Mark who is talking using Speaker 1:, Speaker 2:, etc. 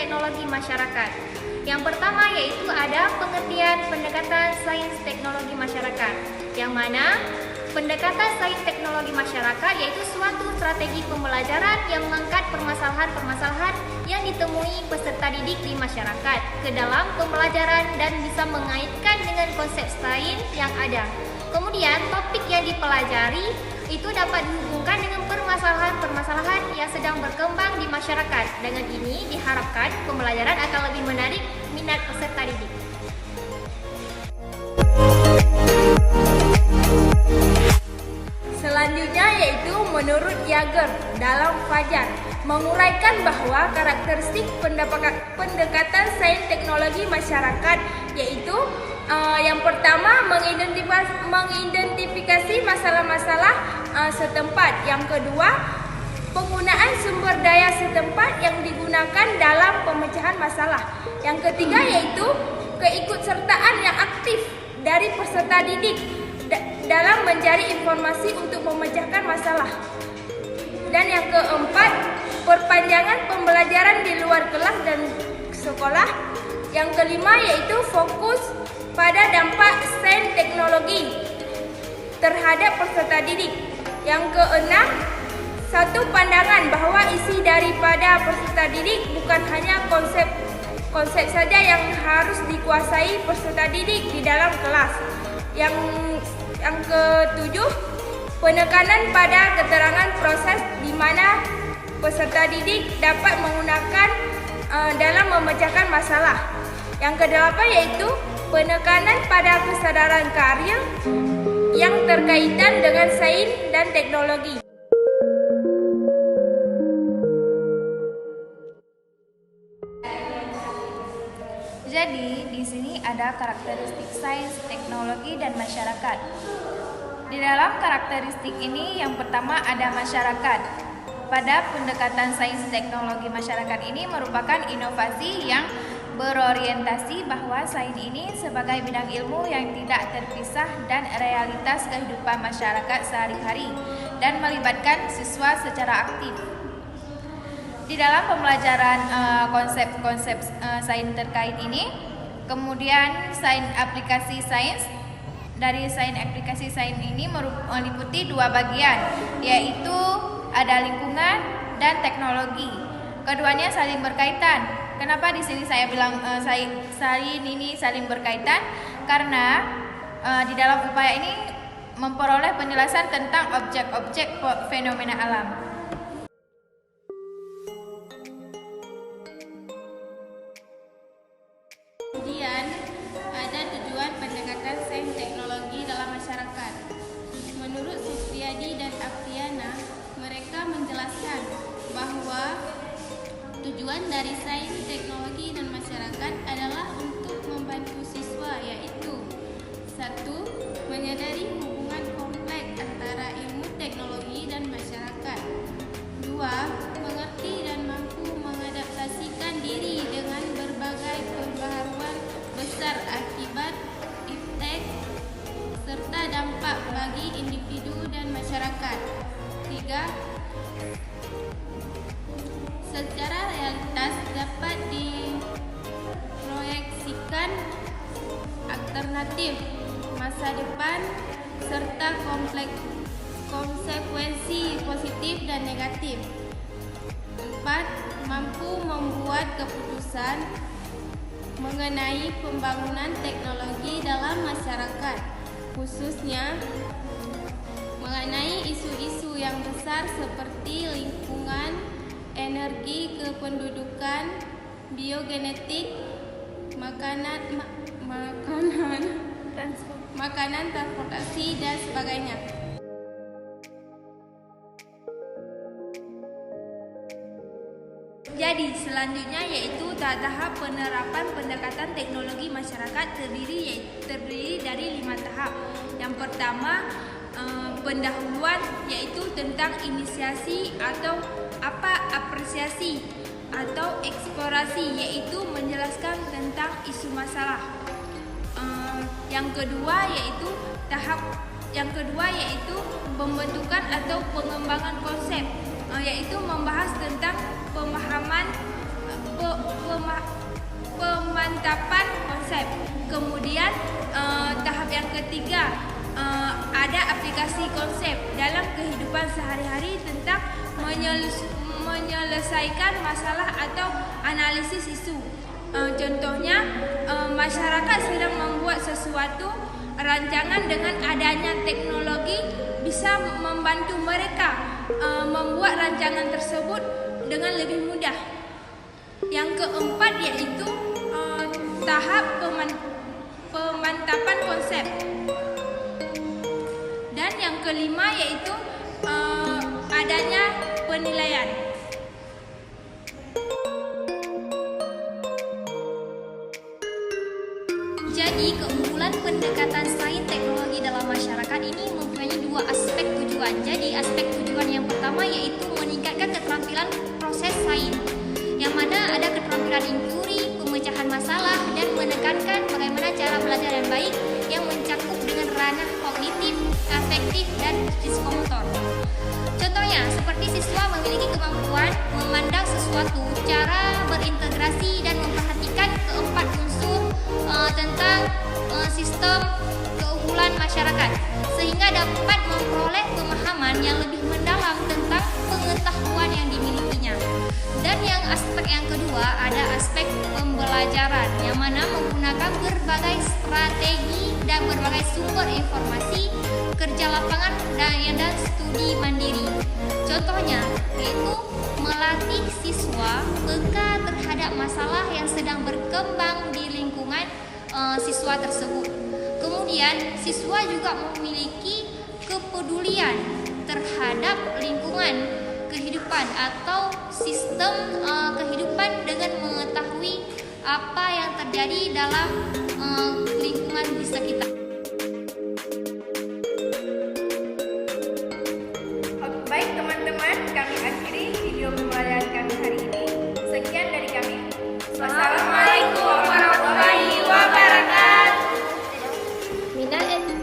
Speaker 1: teknologi masyarakat. Yang pertama yaitu ada pengertian pendekatan sains teknologi masyarakat, yang mana pendekatan sains teknologi masyarakat yaitu suatu strategi pembelajaran yang mengangkat permasalahan-permasalahan yang ditemui peserta didik di masyarakat ke dalam pembelajaran dan bisa mengaitkan dengan konsep sains yang ada. Kemudian topik yang dipelajari itu dapat dihubungkan dengan permasalahan-permasalahan yang sedang berkembang di masyarakat. Dengan ini diharapkan pembelajaran akan lebih menarik minat peserta didik.
Speaker 2: Selanjutnya yaitu menurut Yager dalam Fajar menguraikan bahwa karakteristik pendekatan sains teknologi masyarakat yaitu yang pertama mengidentifikasi masalah-masalah setempat. Yang kedua, penggunaan sumber daya setempat yang digunakan dalam pemecahan masalah. Yang ketiga yaitu keikutsertaan yang aktif dari peserta didik dalam mencari informasi untuk memecahkan masalah. Dan yang keempat, perpanjangan pembelajaran di luar kelas dan sekolah. Yang kelima yaitu fokus pada dampak sains teknologi terhadap peserta didik. Yang keenam, satu pandangan bahwa isi daripada peserta didik bukan hanya konsep saja yang harus dikuasai peserta didik di dalam kelas. Yang ketujuh, penekanan pada keterangan proses di mana peserta didik dapat menggunakan dalam memecahkan masalah. Yang kedelapan yaitu penekanan pada kesadaran karya yang terkaitan dengan sains dan teknologi.
Speaker 3: Jadi, di sini ada karakteristik sains, teknologi, dan masyarakat. Di dalam karakteristik ini, yang pertama ada masyarakat. Pada pendekatan sains teknologi masyarakat ini merupakan inovasi yang berorientasi bahwa sains ini sebagai bidang ilmu yang tidak terpisah dan realitas kehidupan masyarakat sehari-hari dan melibatkan siswa secara aktif. Di dalam pembelajaran konsep-konsep sains terkait ini, kemudian sains aplikasi sains. Dari sains aplikasi sains ini meliputi dua bagian, yaitu ada lingkungan dan teknologi. Keduanya saling berkaitan. Kenapa di sini saya bilang saling berkaitan? Karena di dalam upaya ini memperoleh penjelasan tentang objek-objek fenomena alam.
Speaker 4: Kemudian ada tujuan pendekatan sains teknologi dalam masyarakat. Menurut Supriyadi dan Aptiana, mereka menjelaskan bahwa tujuan dari sains teknologi dan masyarakat adalah untuk membantu siswa, yaitu 1. Menyadari hubungan kompleks antara ilmu teknologi dan masyarakat. 2. Mengerti dan mampu mengadaptasikan diri dengan berbagai perbaharuan besar akibat iptek serta dampak bagi individu dan masyarakat. 3. Secara realitas dapat diproyeksikan alternatif masa depan serta konsekuensi positif dan negatif. 4. Mampu membuat keputusan mengenai pembangunan teknologi dalam masyarakat, khususnya mengenai isu-isu yang besar seperti lingkungan, energi kependudukan, biogenetik, makanan, transportasi, dan sebagainya.
Speaker 2: Jadi selanjutnya yaitu tahap penerapan pendekatan teknologi masyarakat terdiri dari 5 tahap. Yang pertama pendahuluan, yaitu tentang inisiasi atau apresiasi atau eksplorasi, yaitu menjelaskan tentang isu masalah. Yang kedua yaitu pembentukan atau pengembangan konsep, yaitu membahas tentang pemahaman pemantapan konsep. Kemudian tahap yang ketiga ada aplikasi konsep dalam kehidupan sehari-hari tentang menyelesaikan masalah atau analisis isu. Contohnya, masyarakat sedang membuat sesuatu rancangan dengan adanya teknologi bisa membantu mereka membuat rancangan tersebut dengan lebih mudah. Yang keempat yaitu tahap pemantapan konsep. Dan yang kelima yaitu adanya penilaian.
Speaker 1: Jadi, keunggulan pendekatan sains teknologi dalam masyarakat ini mempunyai dua aspek tujuan. Jadi, aspek tujuan yang pertama yaitu meningkatkan keterampilan proses sains, yang mana ada keterampilan inquiry, pemecahan masalah, dan menekankan bagaimana cara belajar yang baik yang mencakup dengan ranah kognitif, afektif, dan psikomotor. Contohnya, seperti siswa memiliki kemampuan memandang sesuatu, cara berintegrasi dan memperhatikan keempat unsur tentang sistem keunggulan masyarakat, sehingga dapat memperoleh pemahaman yang lebih mendalam tentang pengetahuan yang dimilikinya. Dan yang aspek yang kedua ada aspek pembelajaran, yang mana menggunakan berbagai strategi dan berbagai sumber informasi, kerja lapangan dan studi mandiri. Contohnya yaitu melatih siswa peka terhadap masalah yang sedang berkembang di lingkungan siswa tersebut. Kemudian siswa juga memiliki kepedulian terhadap lingkungan kehidupan atau sistem kehidupan dengan mengetahui apa yang terjadi dalam lingkungan di sekitar.